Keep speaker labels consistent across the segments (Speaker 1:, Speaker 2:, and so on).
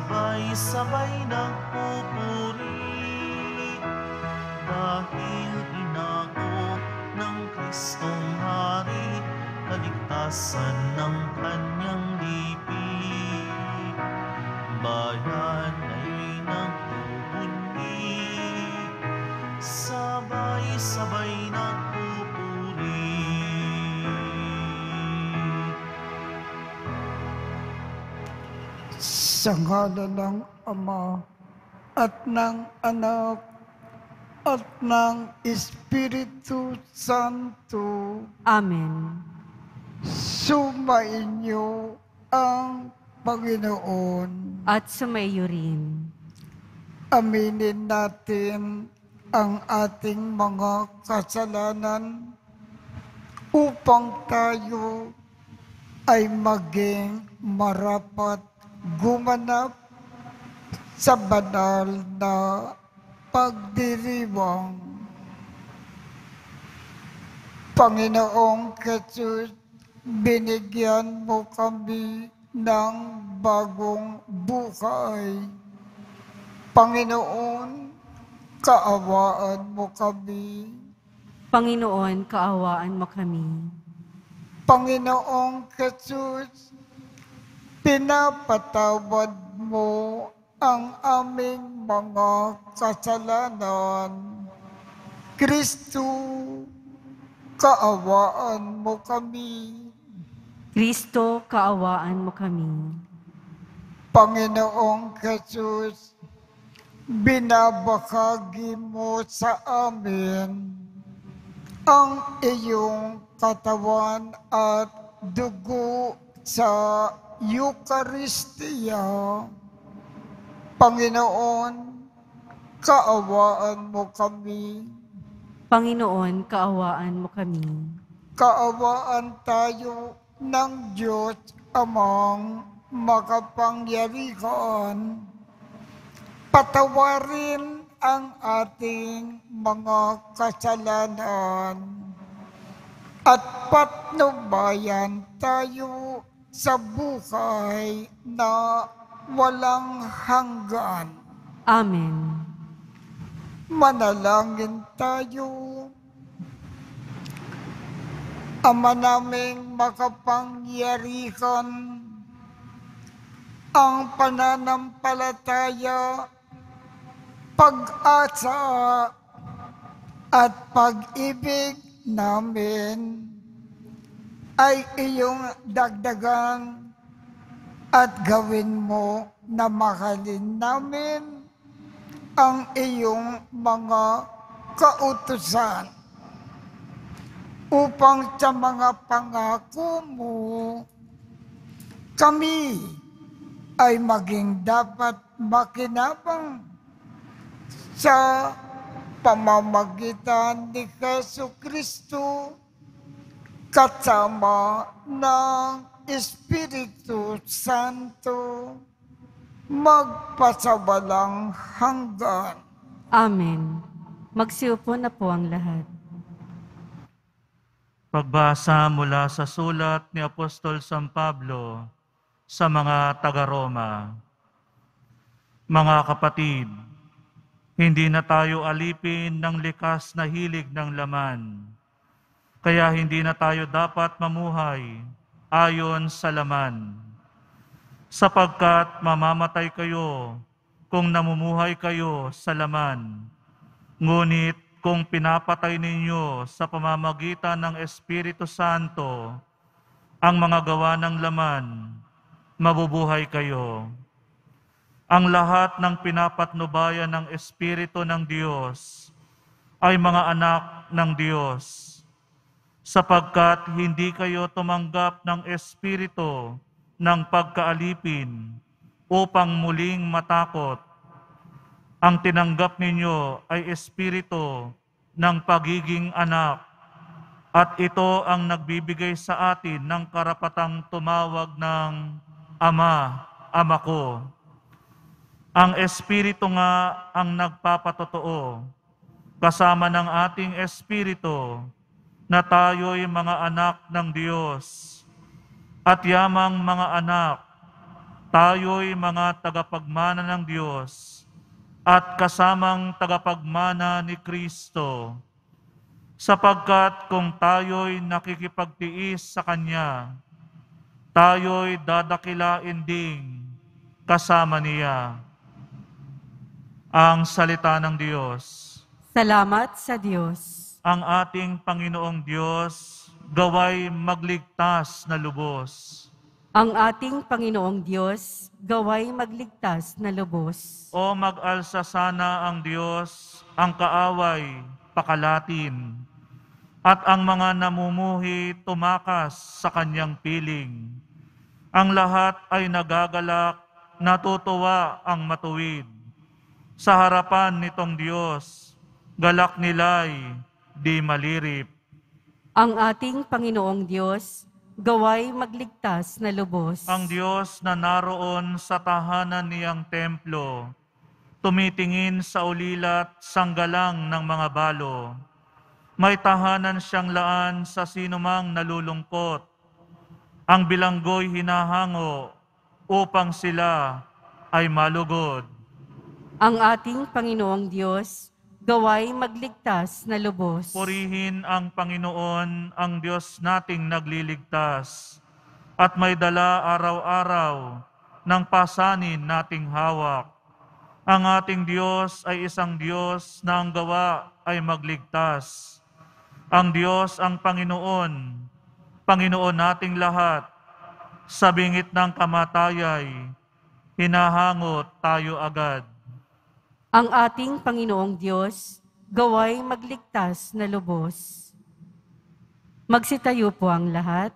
Speaker 1: sabay-sabay nagpupuri, dahil inako ng Kristong Hari, kaligtasan ng kanyang lipi. Bayan ay nagpupundi, sabay-sabay nagpupuri.
Speaker 2: Sa ngalan ng Ama at ng Anak at ng Espiritu Santo.
Speaker 3: Amen.
Speaker 2: Sumainyo ang Panginoon.
Speaker 3: At sumayo rin.
Speaker 2: Aminin natin ang ating mga kasalanan upang tayo ay maging marapat gumanap sa banal na pagdiriwang. Panginoong Jesus, binigyan mo kami ng bagong buhay. Panginoon, kaawaan mo kami.
Speaker 3: Panginoon, kaawaan mo kami.
Speaker 2: Panginoong Jesus, pinapatawad mo ang aming mga kasalanan. Kristo, kaawaan mo kami.
Speaker 3: Kristo, kaawaan mo kami.
Speaker 2: Panginoong Jesus, binabahagi mo sa amin ang iyong katawan at dugo sa Eucharistia. Panginoon, kaawaan mo kami.
Speaker 3: Panginoon, kaawaan mo kami.
Speaker 2: Kaawaan tayo ng Diyos Amang makapangyarihan. Patawarin ang ating mga kasalanan at patnubayan tayo sa buhay na walang hanggan.
Speaker 3: Amen.
Speaker 2: Manalangin tayo. Ama naming makapangyarihan, ang pananampalataya, pag-asa at pag-ibig namin ay iyong dagdagan at gawin mo na mahalin namin ang iyong mga kautusan upang sa mga pangako mo kami ay maging dapat makinabang sa pamamagitan ni Jesucristo kasama ng Espiritu Santo magpasawalang hanggan.
Speaker 3: Amen. Magsiupo na po ang lahat.
Speaker 1: Pagbasa mula sa sulat ni Apostol San Pablo sa mga taga-Roma. Mga kapatid, hindi na tayo alipin ng likas na hilig ng laman. Kaya hindi na tayo dapat mamuhay ayon sa laman. Sapagkat mamamatay kayo kung namumuhay kayo sa laman. Ngunit kung pinapatay ninyo sa pamamagitan ng Espiritu Santo ang mga gawa ng laman, mabubuhay kayo. Ang lahat ng pinapatnubayan ng Espiritu ng Diyos ay mga anak ng Diyos, sapagkat hindi kayo tumanggap ng Espiritu ng pagkaalipin upang muling matakot. Ang tinanggap ninyo ay Espiritu ng pagiging anak, at ito ang nagbibigay sa atin ng karapatang tumawag ng Ama, Ama ko. Ang Espiritu nga ang nagpapatotoo, kasama ng ating Espiritu, na tayo'y mga anak ng Diyos. At yamang mga anak, tayo'y mga tagapagmana ng Diyos at kasamang tagapagmana ni Kristo, sapagkat kung tayo'y nakikipagtiis sa Kanya, tayo'y dadakilain ding kasama niya. Ang salita ng Diyos.
Speaker 3: Salamat sa Diyos.
Speaker 1: Ang ating Panginoong Diyos, gaway magligtas na lubos.
Speaker 3: Ang ating Panginoong Diyos, gaway magligtas na lubos.
Speaker 1: O mag-alsa sana ang Diyos, ang kaaway, pakalatin, at ang mga namumuhi tumakas sa kanyang piling. Ang lahat ay nagagalak, natutuwa ang matuwid. Sa harapan nitong Diyos, galak nila'y di malirip.
Speaker 3: Ang ating Panginoong Diyos, gaway magligtas na lubos.
Speaker 1: Ang Diyos na naroon sa tahanan niyang templo, tumitingin sa ulilat sanggalang ng mga balo. May tahanan siyang laan sa sinumang nalulungkot. Ang bilanggo'y hinahango upang sila ay malugod.
Speaker 3: Ang ating Panginoong Diyos, gaway magligtas na lubos.
Speaker 1: Purihin ang Panginoon, ang Diyos nating nagliligtas, at may dala araw-araw ng pasanin nating hawak. Ang ating Diyos ay isang Diyos na ang gawa ay magligtas. Ang Diyos ang Panginoon, Panginoon nating lahat. Sa bingit ng kamatayay, hinahangot tayo agad.
Speaker 3: Ang ating Panginoong Diyos, gaway magligtas na lubos. Magsitayo po ang lahat.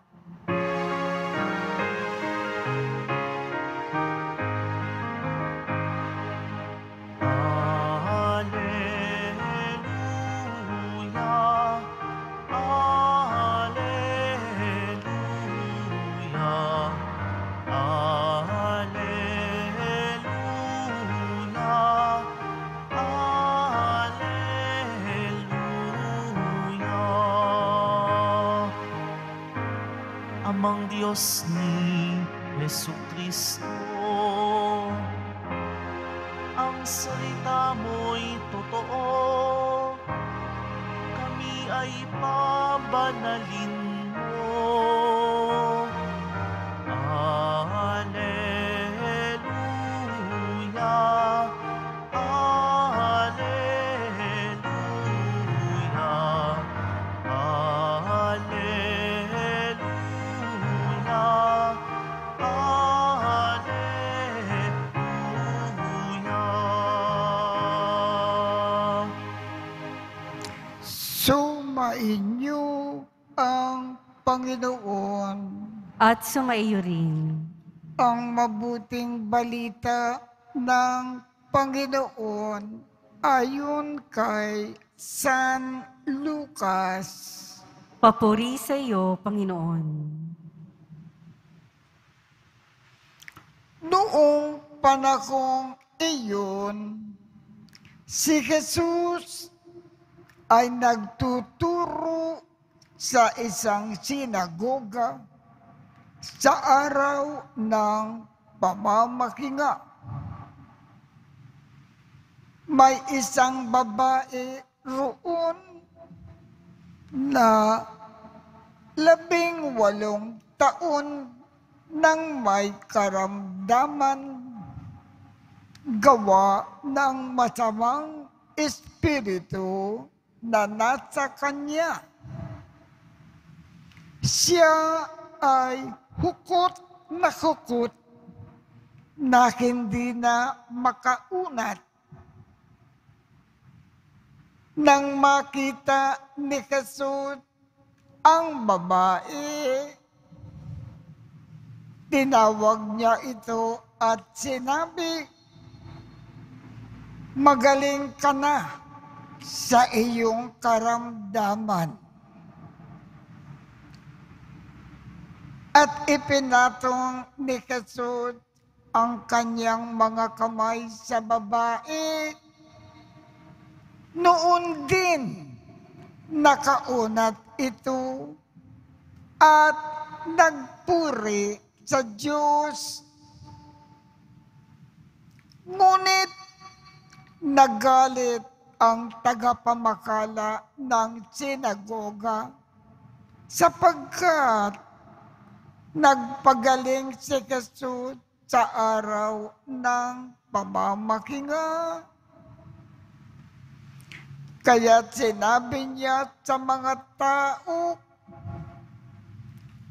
Speaker 4: Amang Diyos ni Jesucristo, ang salita mo'y totoo, kami ay pabanalin mo. Alleluia, Alleluia,
Speaker 2: Sumainyo ang Panginoon.
Speaker 3: At sumaiyo rin.
Speaker 2: Ang mabuting balita ng Panginoon ayon kay San Lucas.
Speaker 3: Papuri sa iyo, Panginoon.
Speaker 2: Noong panahong iyon, si Jesus ay nagtuturo sa isang sinagoga sa araw ng pamamahinga. May isang babae roon na 18 taon nang may karamdaman gawa ng masamang espiritu na nasa kanya. Siya ay hukot na hindi na makaunat. Nang makita ni Jesus ang babae, tinawag niya ito at sinabi, "Magaling ka na sa iyong karamdaman." At ipinatong ni Jesus ang kanyang mga kamay sa babae. Noon din nakaunat ito at nagpuri sa Diyos Ngunit nagalit ang tagapamakala ng sinagoga sapagkat nagpagaling si Jesus sa araw ng pamamahinga. Kaya sinabi niya sa mga tao,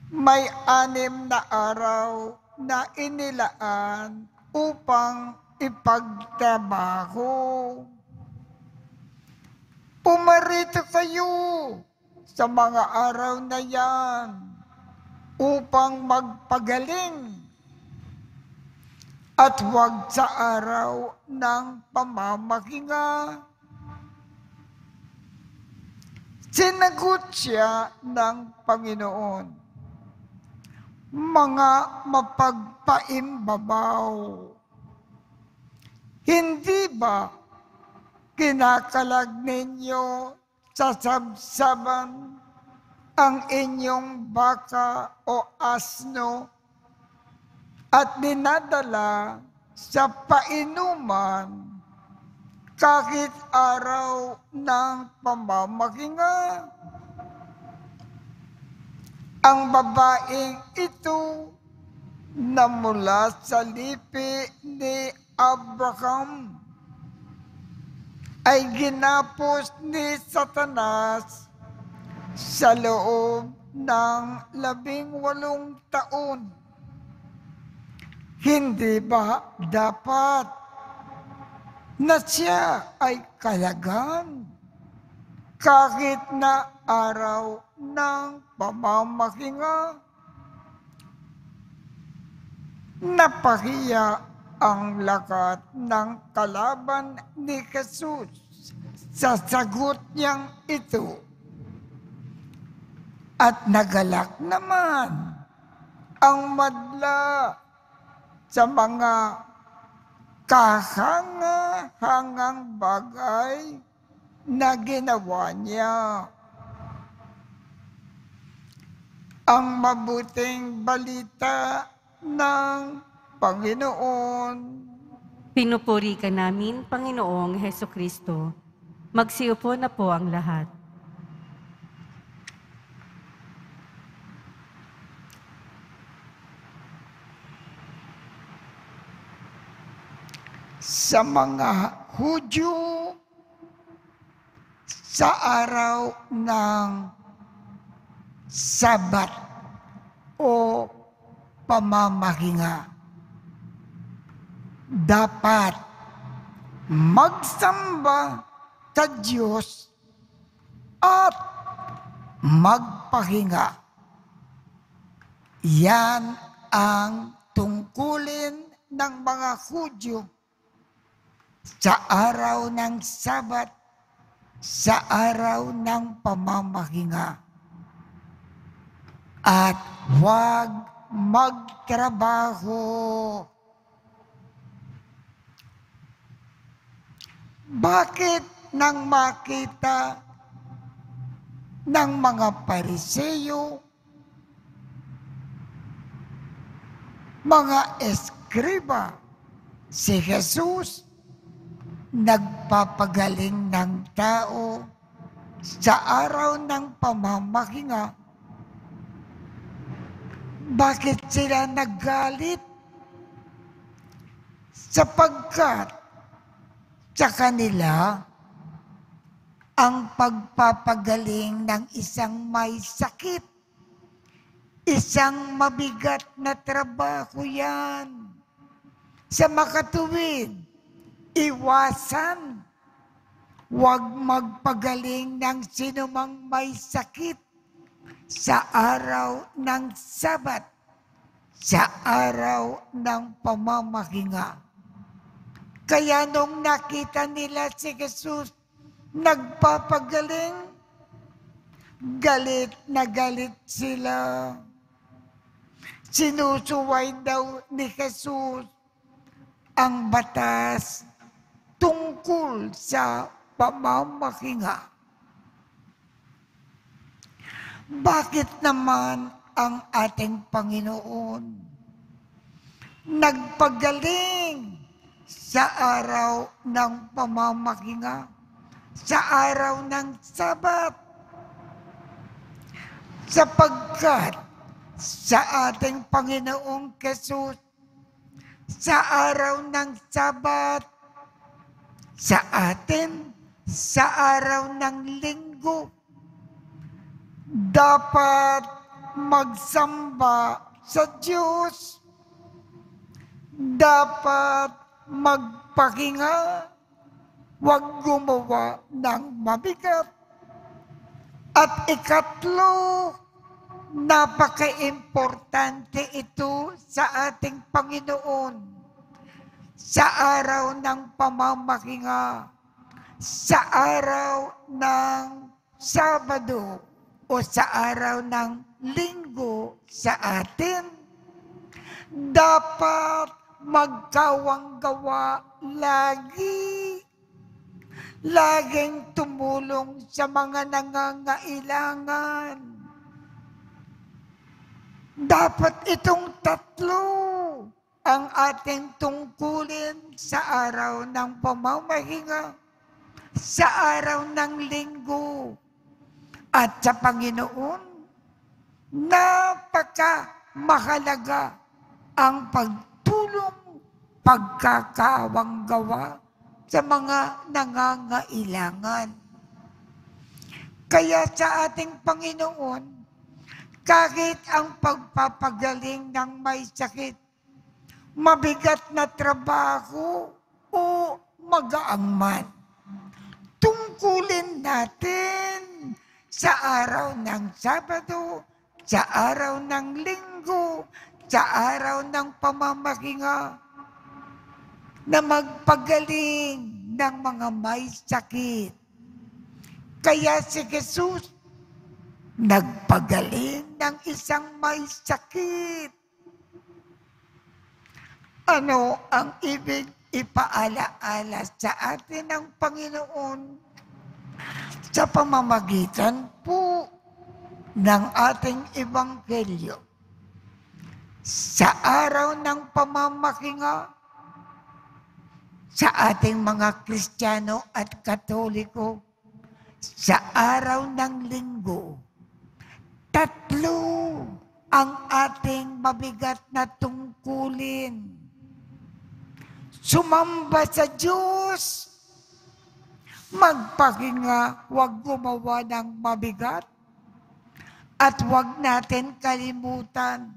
Speaker 2: may 6 na araw na inilaan upang ipagtrabaho. Pumarito kayo sa mga araw na yan upang magpagaling at huwag sa araw ng pamamahinga. Sinagot siya ng Panginoon, mga mapagpaimbabaw, hindi ba kinakalag ninyo sa sabsaban ang inyong baka o asno at dinadala sa painuman kahit araw ng pamamahinga? Ang babaeng ito na mula sa lipi ni Abraham ay ginapos ni Satanas sa loob ng 18 taon. Hindi ba dapat na siya ay kalagan kahit na araw ng pamamahinga? Napahiya ang lakat ng kalaban ni Jesus sa sagot niyang ito. At nagalak naman ang madla sa mga kahanga-hangang bagay na ginawa niya. Ang mabuting balita ng Panginoon.
Speaker 3: Pinupuri ka namin, Panginoong Hesukristo. Magsiupo na po ang lahat.
Speaker 2: Sa mga Hudyo, sa araw ng Sabat o pamamahinga, dapat magsamba sa Diyos at magpahinga. Yan ang tungkulin ng mga Hudyo sa araw ng Sabat, sa araw ng pamamahinga. At huwag magtrabaho. Bakit nang makita ng mga Pariseyo, mga eskriba, si Jesus nagpapagaling ng tao sa araw ng pamamahinga? Bakit sila naggalit? Sapagkat sa kanila, ang pagpapagaling ng isang may sakit, isang mabigat na trabaho yan. Sa makatuwid, iwasan. Huwag magpagaling ng sinumang may sakit sa araw ng Sabat, sa araw ng pamamahinga. Kaya nung nakita nila si Jesus nagpapagaling, galit na galit sila. Sinusuway daw ni Jesus ang batas tungkol sa pamamahinga. Bakit naman ang ating Panginoon nagpagaling sa araw ng pamamahinga, sa araw ng Sabat, sapagkat sa ating Panginoong Hesus, sa araw ng Sabat, sa atin, sa araw ng Linggo, dapat magsamba sa Diyos, dapat magpahinga, huwag gumawa ng mabigat. At ikatlo, napaka-importante ito sa ating Panginoon. Sa araw ng pamamahinga, sa araw ng Sabado, o sa araw ng Linggo sa atin, dapat magkawang gawa lagi. Laging tumulong sa mga nangangailangan. Dapat itong tatlo ang ating tungkulin sa araw ng pamamahinga, sa araw ng Linggo. At sa Panginoon, napaka-mahalaga ang pagtulong, pagkakawang gawa sa mga nangangailangan. Kaya sa ating Panginoon, kahit ang pagpapagaling ng may sakit, mabigat na trabaho o magaang man, tungkulin natin sa araw ng Sabado, sa araw ng Linggo, sa araw ng pamamahinga, na magpagaling ng mga may sakit. Kaya si Jesus nagpagaling ng isang may sakit. Ano ang ibig ipaalaala sa atin ng Panginoon sa pamamagitan po ng ating Ebanghelyo? Sa araw ng pamamahinga, sa ating mga Kristiyano at Katoliko, sa araw ng Linggo, tatlo ang ating mabigat na tungkulin. Sumamba sa Diyos, magpahinga, huwag gumawa ng mabigat, at huwag natin kalimutan,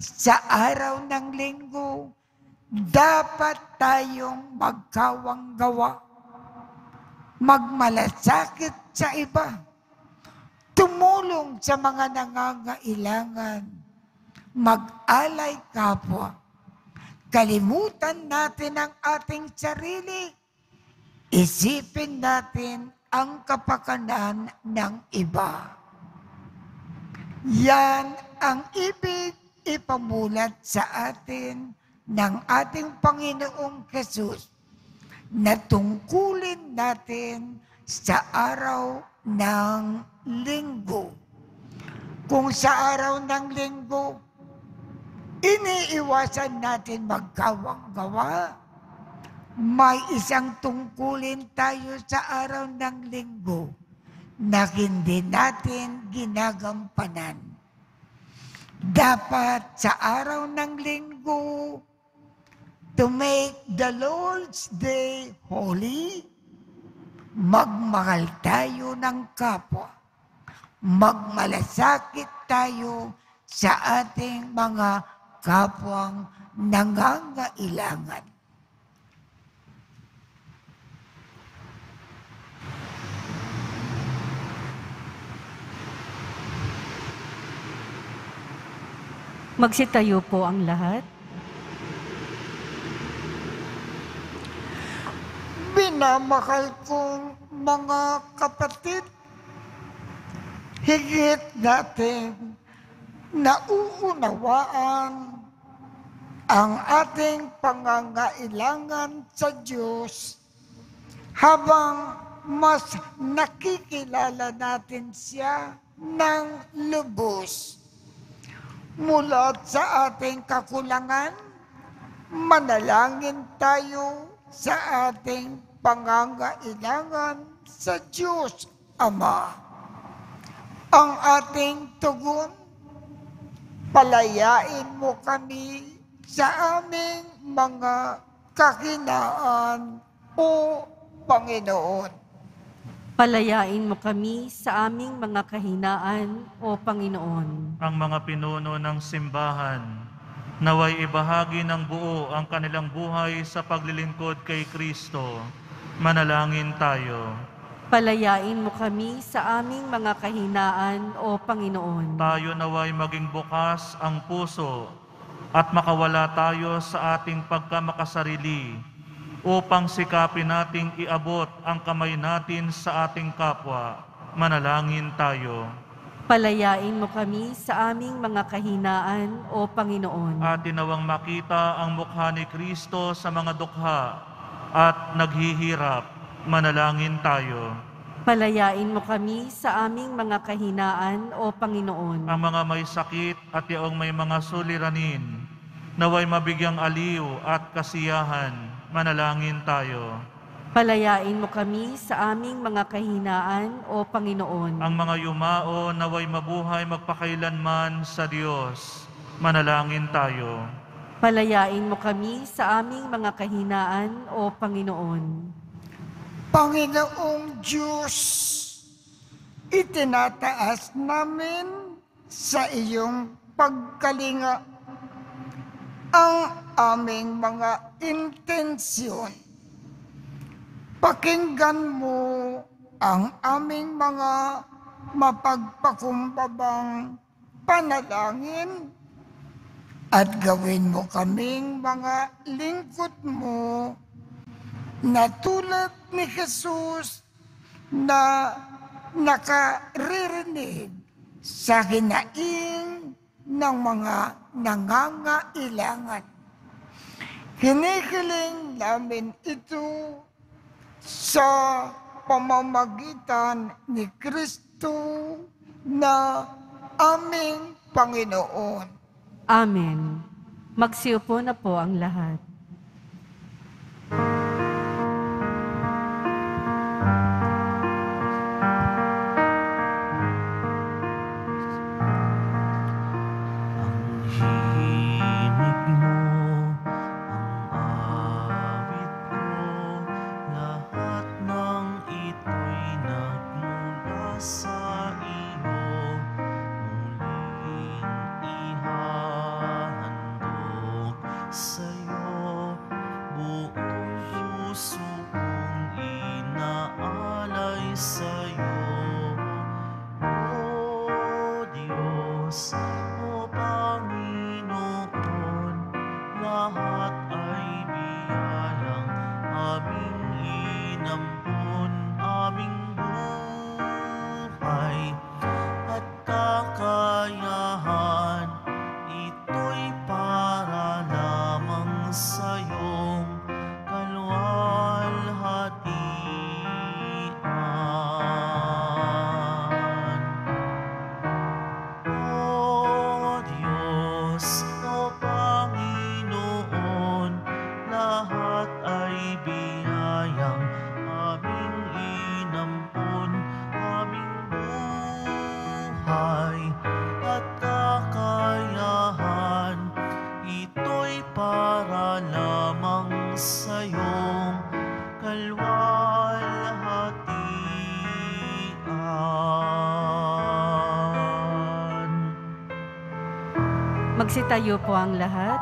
Speaker 2: sa araw ng Linggo, dapat tayong magkawang gawa, magmalasakit sa iba, tumulong sa mga nangangailangan, mag-alay kapwa. Kalimutan natin ang ating sarili, isipin natin ang kapakanan ng iba. Yan ang ibig ipamulat sa atin ng ating Panginoong Hesus na tungkulin natin sa araw ng Linggo. Kung sa araw ng Linggo, iniiwasan natin magkawang gawa, may isang tungkulin tayo sa araw ng Linggo na hindi natin ginagampanan. Dapat sa araw ng Linggo, to make the Lord's Day holy, magmahal tayo ng kapwa. Magmalasakit tayo sa ating mga kapwang nangangailangan.
Speaker 3: Magsitayo po ang lahat.
Speaker 2: Minamahal kong mga kapatid, higit natin nauunawaan ang ating pangangailangan sa Diyos habang mas nakikilala natin siya ng lubos. Mula sa ating kakulangan manalangin tayo sa ating pangangailangan sa Diyos Ama. Ang ating tugon, palayain mo kami sa aming mga kahinaan, O Panginoon.
Speaker 3: Palayain mo kami sa aming mga kahinaan, O Panginoon.
Speaker 1: Ang mga pinuno ng simbahan, naway ibahagi ng buo ang kanilang buhay sa paglilingkod kay Kristo. Manalangin tayo.
Speaker 3: Palayain mo kami sa aming mga kahinaan, O Panginoon.
Speaker 1: Tayo naway maging bukas ang puso at makawala tayo sa ating pagkamakasarili upang sikapin nating iabot ang kamay natin sa ating kapwa. Manalangin tayo.
Speaker 3: Palayain mo kami sa aming mga kahinaan, O Panginoon.
Speaker 1: Atin nawang makita ang mukha ni Kristo sa mga dukha at naghihirap. Manalangin tayo.
Speaker 3: Palayain mo kami sa aming mga kahinaan, O Panginoon.
Speaker 1: Ang mga may sakit at yaong may mga suliranin, naway mabigyang aliw at kasiyahan. Manalangin tayo.
Speaker 3: Palayain mo kami sa aming mga kahinaan, O Panginoon.
Speaker 1: Ang mga yumao naway mabuhay magpakailanman sa Diyos. Manalangin tayo.
Speaker 3: Palayain mo kami sa aming mga kahinaan, O Panginoon.
Speaker 2: Panginoong Diyos, itinataas namin sa iyong pagkalinga ang aming mga intensyon. Pakinggan mo ang aming mga mapagpakumbabang panalangin at gawin mo kaming mga lingkod mo na tulad ni Jesus na nakaririnig sa hinaing ng mga nangangailangan. Hinihiling namin ito sa pamamagitan ni Kristo na aming Panginoon.
Speaker 3: Amen. Magsiupo na po ang lahat. Magsitayo po ang lahat.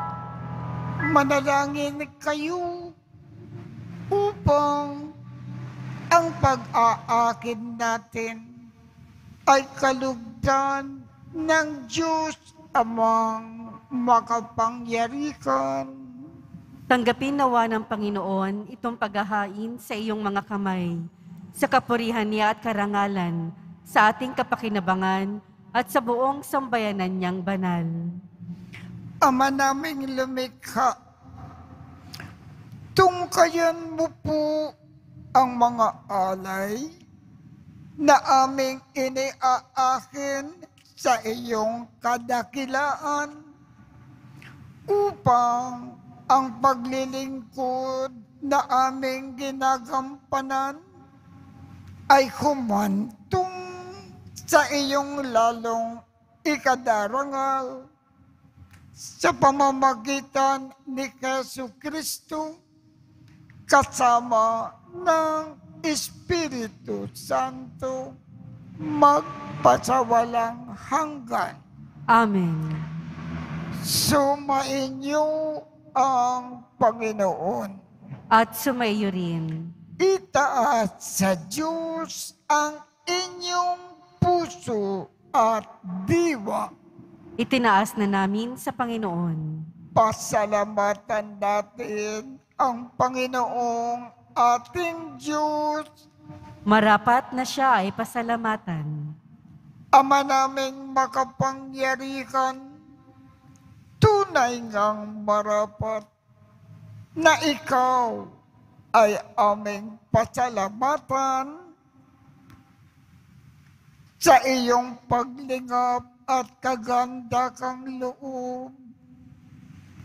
Speaker 2: Manalangin kayo upang ang pag-aakit natin ay kalugdan ng Diyos Amang makapangyarihan.
Speaker 3: Tanggapin nawa ng Panginoon itong paghahain sa iyong mga kamay, sa kapurihan niya at karangalan, sa ating kapakinabangan at sa buong sambayanan niyang banal.
Speaker 2: Ama naming lumikha, tungkayan mo po ang mga alay na aming iniaakin sa iyong kadakilaan upang ang paglilingkod na aming ginagampanan ay humantong sa iyong lalong ikadarangal sa pamamagitan ni Jesucristo kasama ng Espiritu Santo magpasawalang hanggan.
Speaker 3: Amen.
Speaker 2: Sumainyo ang Panginoon.
Speaker 3: At sumaiyo rin.
Speaker 2: Itaas sa Diyos ang inyong puso at diwa.
Speaker 3: Itinaas na namin sa Panginoon.
Speaker 2: Pasalamatan natin ang Panginoong ating Diyos.
Speaker 3: Marapat na siya ay pasalamatan.
Speaker 2: Ama naming makapangyarihan, tunay ngang marapat na ikaw ay aming pasalamatan sa iyong paglingap at kaganda kang loob.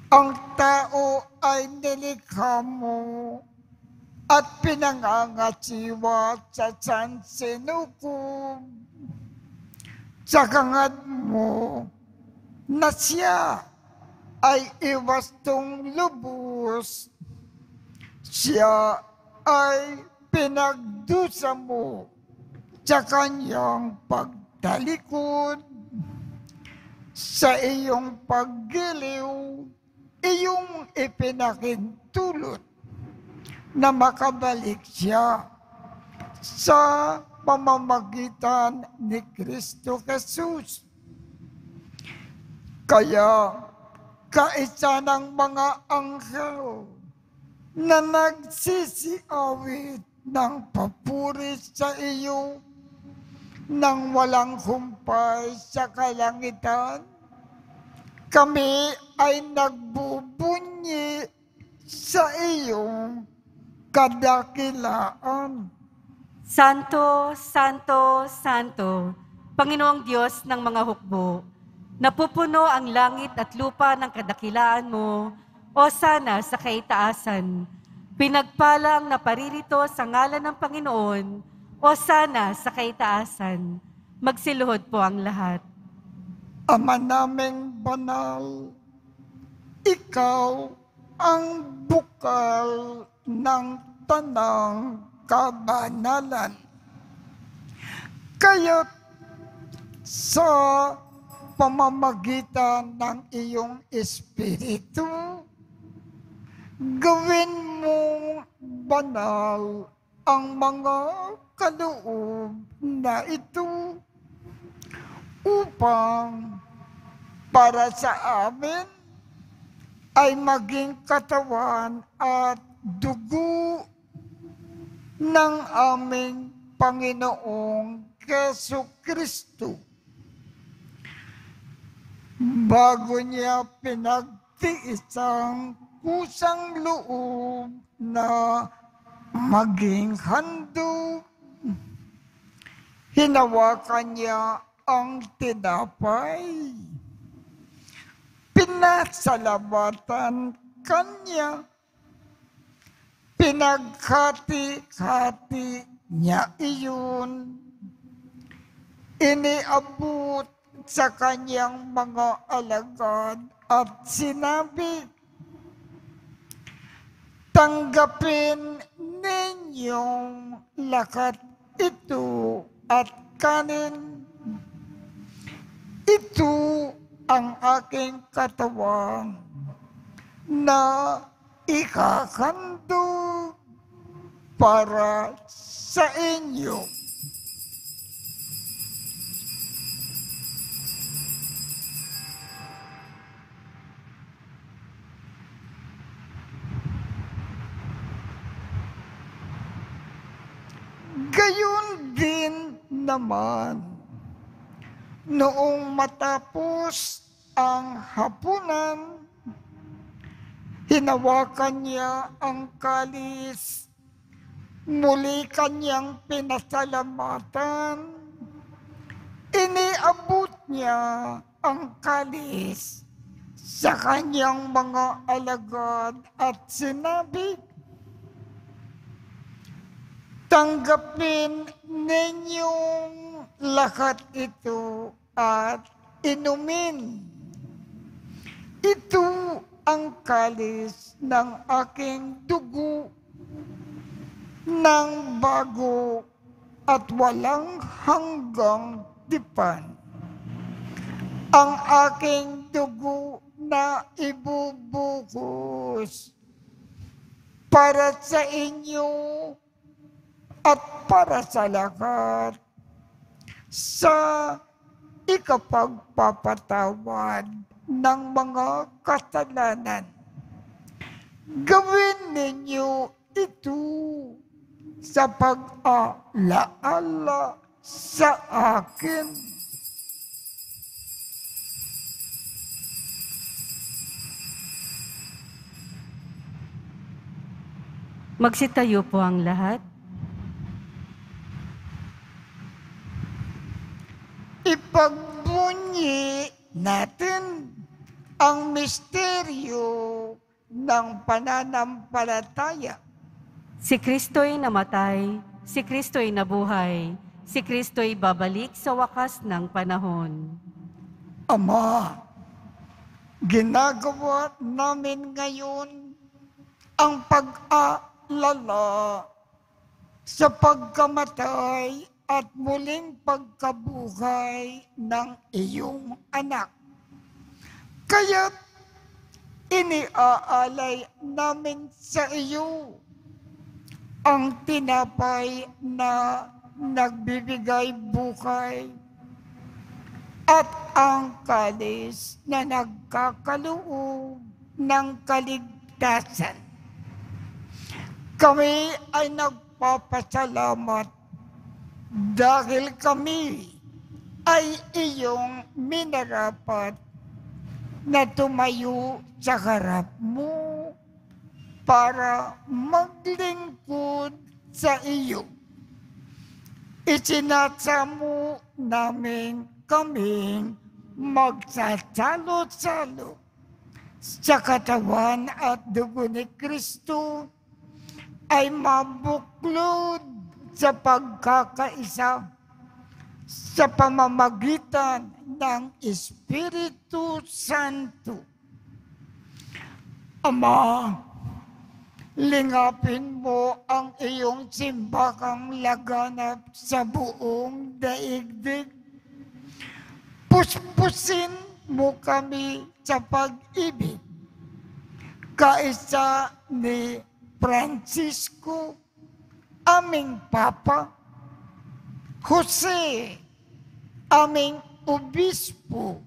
Speaker 2: Ang tao ay nilikha mo at pinangangasiwa sa sansinukob. Sa kangad mo na siya ay iwastong lubos, siya ay pinagdusa mo sa kanyang pagtalikod. Sa iyong paggiliw, iyong ipinakintulot na makabalik siya sa pamamagitan ni Kristo Jesus. Kaya, kaisa ng mga anghel na nagsisiawit ng papuri sa iyo nang walang humpay sa kalangitan, kami ay nagbubunyi sa iyong kadakilaan.
Speaker 3: Santo, Santo, Santo, Panginoong Diyos ng mga hukbo, napupuno ang langit at lupa ng kadakilaan mo, o sana sa kaitaasan. Pinagpalang na paririto sa ngalan ng Panginoon, o sana sa kaitaasan. Magsiluhod po ang lahat.
Speaker 2: Ama naming banal, ikaw ang bukal ng tanang kabanalan. Kaya't sa pamamagitan ng iyong Espiritu, gawin mong banal ang mga kaloob na ito upang para sa amin ay maging katawan at dugo ng aming Panginoong Jesucristo. Bago niya pinagtiis ang kusang loob na maging handog, hinawakan niya ang tinapay. Pinasalamatan kanya. Pinaghati-hati niya iyon. Iniabot sa kanyang mga alagad at sinabi, tanggapin ninyong lakat ito at kanin. Ito ang aking katawan na ikakandog para sa inyo. Gayon din naman, noong matapos ang hapunan, hinawakan niya ang kalis, muli kanyang pinasalamatan, iniabot niya ang kalis sa kanyang mga alagad at sinabi, "Tanggapin ninyong lahat ito at inumin. Ito ang kalis ng aking dugo ng bago at walang hanggang tipan. Ang aking dugo na ibubuhos para sa inyo at para sa lahat sa ikapagpapatawad ng mga kasalanan. Gawin ninyo ito sa pag-alaala sa akin."
Speaker 3: Magsitayo po ang lahat.
Speaker 2: Ipagbunyi natin ang misteryo ng pananampalataya.
Speaker 3: Si Kristo'y namatay, si Kristo'y nabuhay, si Kristo'y babalik sa wakas ng panahon.
Speaker 2: Ama, ginagawa namin ngayon ang pag-aalala sa pagkamatay at muling pagkabuhay ng iyong anak. Kaya't iniaalay namin sa iyo ang tinapay na nagbibigay buhay at ang kalis na nagkakaloob ng kaligtasan. Kami ay nagpapasalamat dahil kami ay iyong minarapat na tumayo sa harap mo para maglingkod sa iyo. Isinasamo namin kaming magsasalo-salo sa katawan at dugo ni Kristo ay mabuklod sa pagkakaisa sa pamamagitan ng Espiritu Santo. Ama, lingapin mo ang iyong simbahang laganap sa buong daigdig. Puspusin mo kami sa pag-ibig, kaisa ni Francisco, aming Papa, Jose, aming Obispo,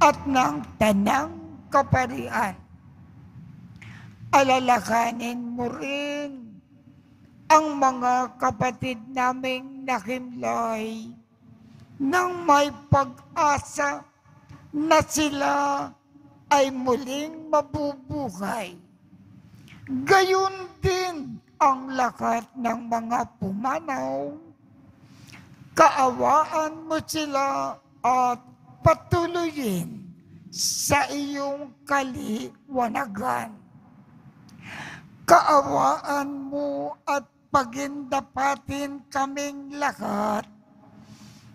Speaker 2: at ng Tanang Kaparian. Alalakanin mo rin ang mga kapatid naming nakimlay nang may pag-asa na sila ay muling mabubuhay. Gayon din ang lahat ng mga pumanaw. Kaawaan mo sila at patuloyin sa iyong kaliwanagan. Kaawaan mo at pagindapatin kaming lahat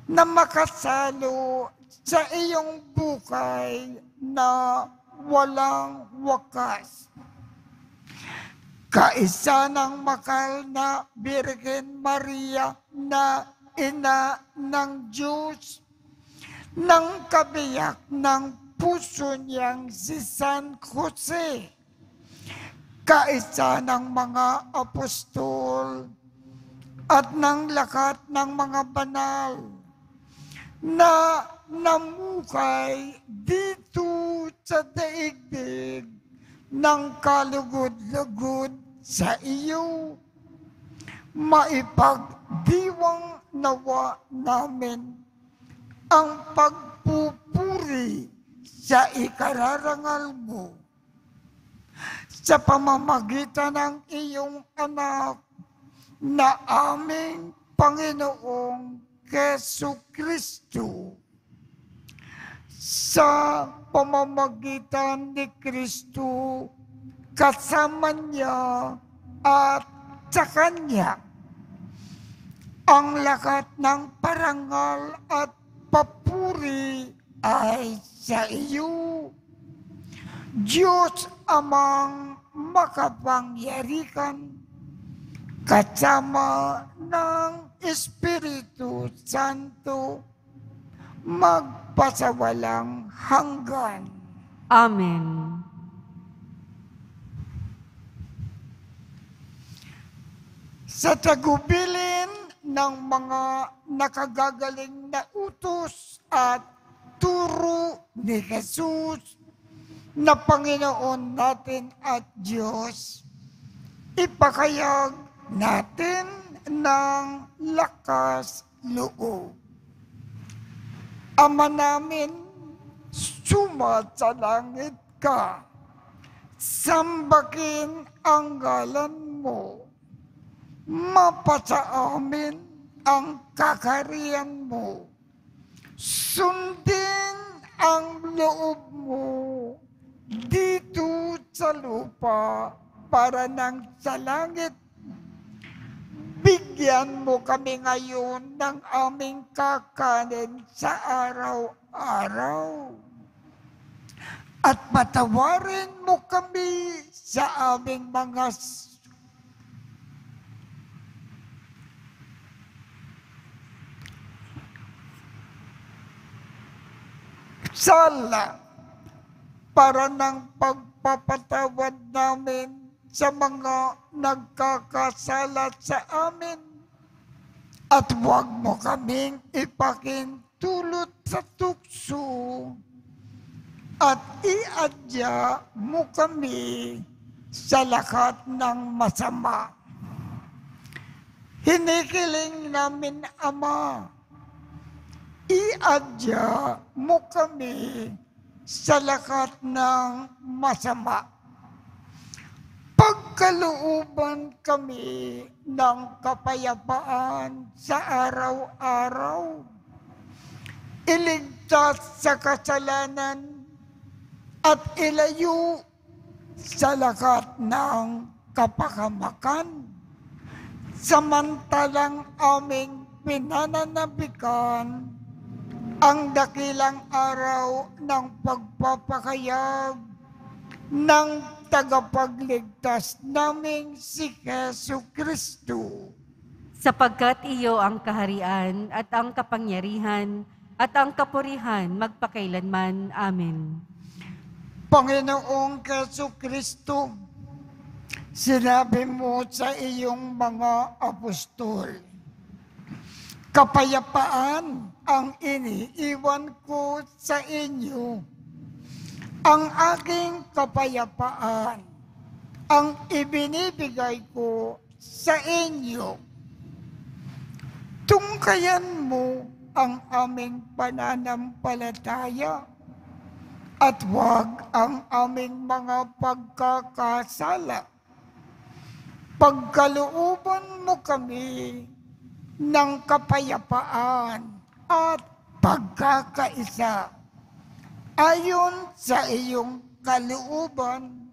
Speaker 2: na makasalo sa iyong buhay na walang wakas. Kaisa ng makal na Birhen Maria na Ina ng Diyos, ng kabiyak ng puso niyang si San Jose, kaisa ng mga apostol at ng lahat ng mga banal na namuhay dito sa daigdig ng kalugod-lugod sa iyo. Maipagdiwang nawa namin ang pagpupuri sa ikararangal mo sa pamamagitan ng iyong anak na aming Panginoong Jesu Kristo. sa pamamagitan ni Kristo, kasama niya at sa Kanya. Ang lahat ng parangal at papuri ay sa iyo, Diyos Amang makapangyarihan, kasama ng Espiritu Santo, magpasawalang hanggan.
Speaker 3: Amen.
Speaker 2: Sa tagubilin ng mga nakagagaling na utos at turo ni Jesus na Panginoon natin at Diyos, ipakayag natin ng lakas loob. Ama namin, sumasalangit ka, sambakin ang ngalan mo, mapasa amin ang kakariyan mo, sundin ang loob mo dito sa lupa para nang sa langit. Bigyan mo kami ngayon ng aming kakanin sa araw-araw. At patawarin mo kami sa aming mga sala para ng pagpapatawad namin sa mga nagkakasala sa amin. At huwag mo kaming ipakintulot sa tukso at iadya mo kami sa lahat ng masama. Hinikiling namin, Ama, iadya mo kami sa lahat ng masama. Pagkalooban kami ng kapayapaan sa araw-araw. Iligtas sa kasalanan at ilayo sa lahat ng kapahamakan. Samantalang aming pinananabikan ang dakilang araw ng pagpapakayag ng tagapagligtas naming si Jesu Kristo.
Speaker 3: Sapagkat iyo ang kaharian at ang kapangyarihan at ang kapurihan magpakailanman. Amen.
Speaker 2: Panginoong Jesu Kristo, sinabi mo sa iyong mga apostol, kapayapaan ang iniiwan ko sa inyo. Ang aking kapayapaan ang ibinibigay ko sa inyo. Tungkayan mo ang aming pananampalataya at huwag ang aming mga pagkakasala. Pagkalooban mo kami ng kapayapaan at pagkakaisa ayon sa iyong kalooban,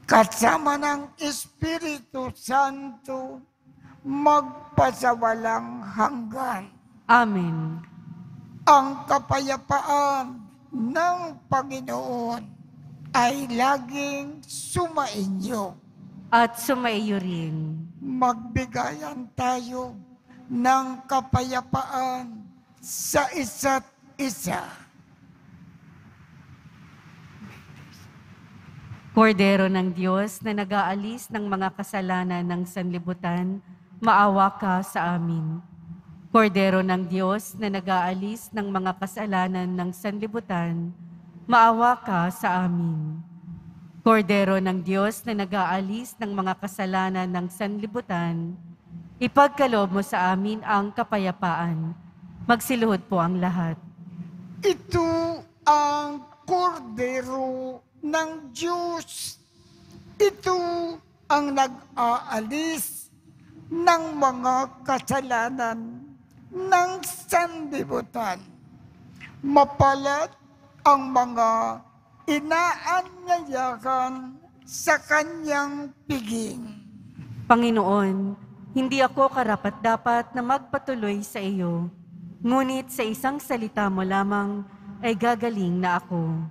Speaker 2: kasama ng Espiritu Santo, magpasawalang hanggan.
Speaker 3: Amen.
Speaker 2: Ang kapayapaan ng Panginoon ay laging sumainyo.
Speaker 3: At sumaiyo rin.
Speaker 2: Magbigayan tayo ng kapayapaan sa isa't isa.
Speaker 3: Kordero ng Diyos na nag-aalis ng mga kasalanan ng sanlibutan, maawa ka sa amin. Kordero ng Diyos na nag-aalis ng mga kasalanan ng sanlibutan, maawa ka sa amin. Kordero ng Diyos na nag-aalis ng mga kasalanan ng sanlibutan, ipagkaloob mo sa amin ang kapayapaan. Magsiluhod po ang lahat.
Speaker 2: Ito ang kordero ng Diyos. Ito ang nag-aalis ng mga kasalanan ng sanlibutan. Mapalad ang mga inaanyayahan sa kanyang piging.
Speaker 3: Panginoon, hindi ako karapat-dapat na magpatuloy sa iyo, ngunit sa isang salita mo lamang ay gagaling na ako.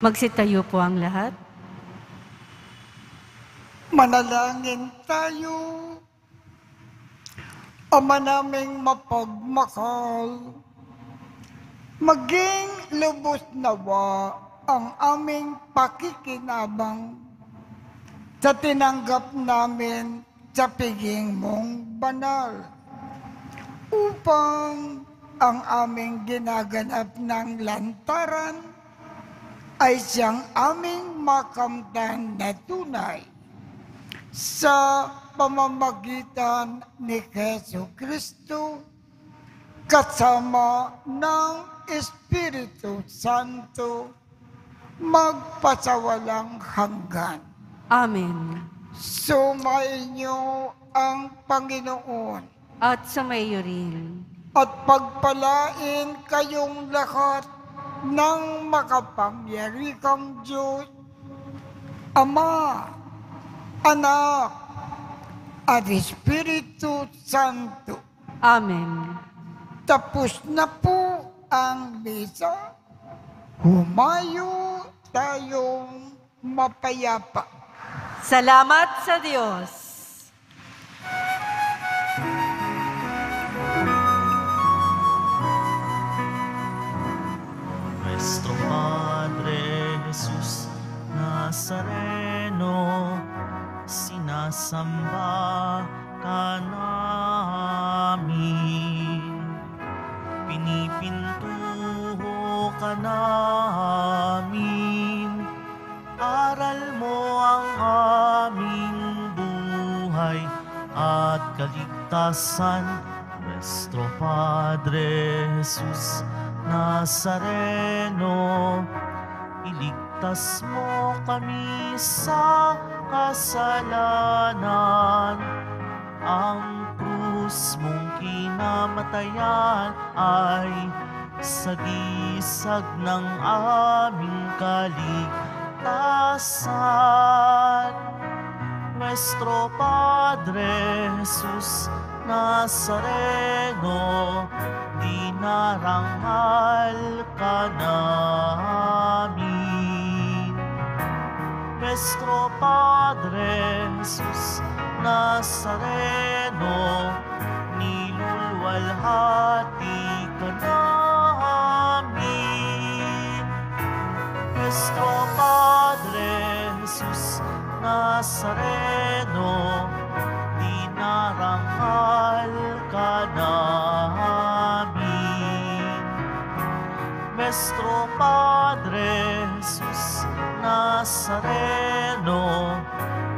Speaker 3: Magsitayo po ang lahat.
Speaker 2: Manalangin tayo. Ama naming mapagmahal, maging lubos nawa ang aming pakikinabang sa tinanggap namin sa piging mong banal, upang ang aming ginaganap ng lantaran ay siyang aming makamtan na tunay sa pamamagitan ni Jesu Kristo kasama ng Espiritu Santo magpasawalang hanggan.
Speaker 3: Amen.
Speaker 2: Sumainyo ang Panginoon
Speaker 3: At sumayo rin.
Speaker 2: at pagpalain kayong lahat ng makapangyarihang Diyos, Ama, Anak, at Espiritu Santo.
Speaker 3: Amen.
Speaker 2: Tapos na po ang misa. Humayo tayong mapayapa.
Speaker 3: Salamat sa Diyos.
Speaker 4: Nuestro Padre Jesus Nazareno, sinasamba ka namin. Pinipintuho ka namin. Aral mo ang aming buhay at kaligtasan. Nuestro Padre Jesus Nazareno, iligtas mo kami sa kasalanan. Ang krus mong kinamatayan ay sagisag ng aming kaligtasan. Nuestro Padre Jesus Nazareno, dinarangal ka namin. Nuestro Padre Jesus Nazareno, nilulwalhati ka namin. Nuestro Padre Jesus Nazareno, dinarangal ka namin. Nuestro Padre Jesus Nazareno,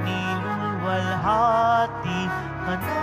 Speaker 4: nilulwalhati ka namin.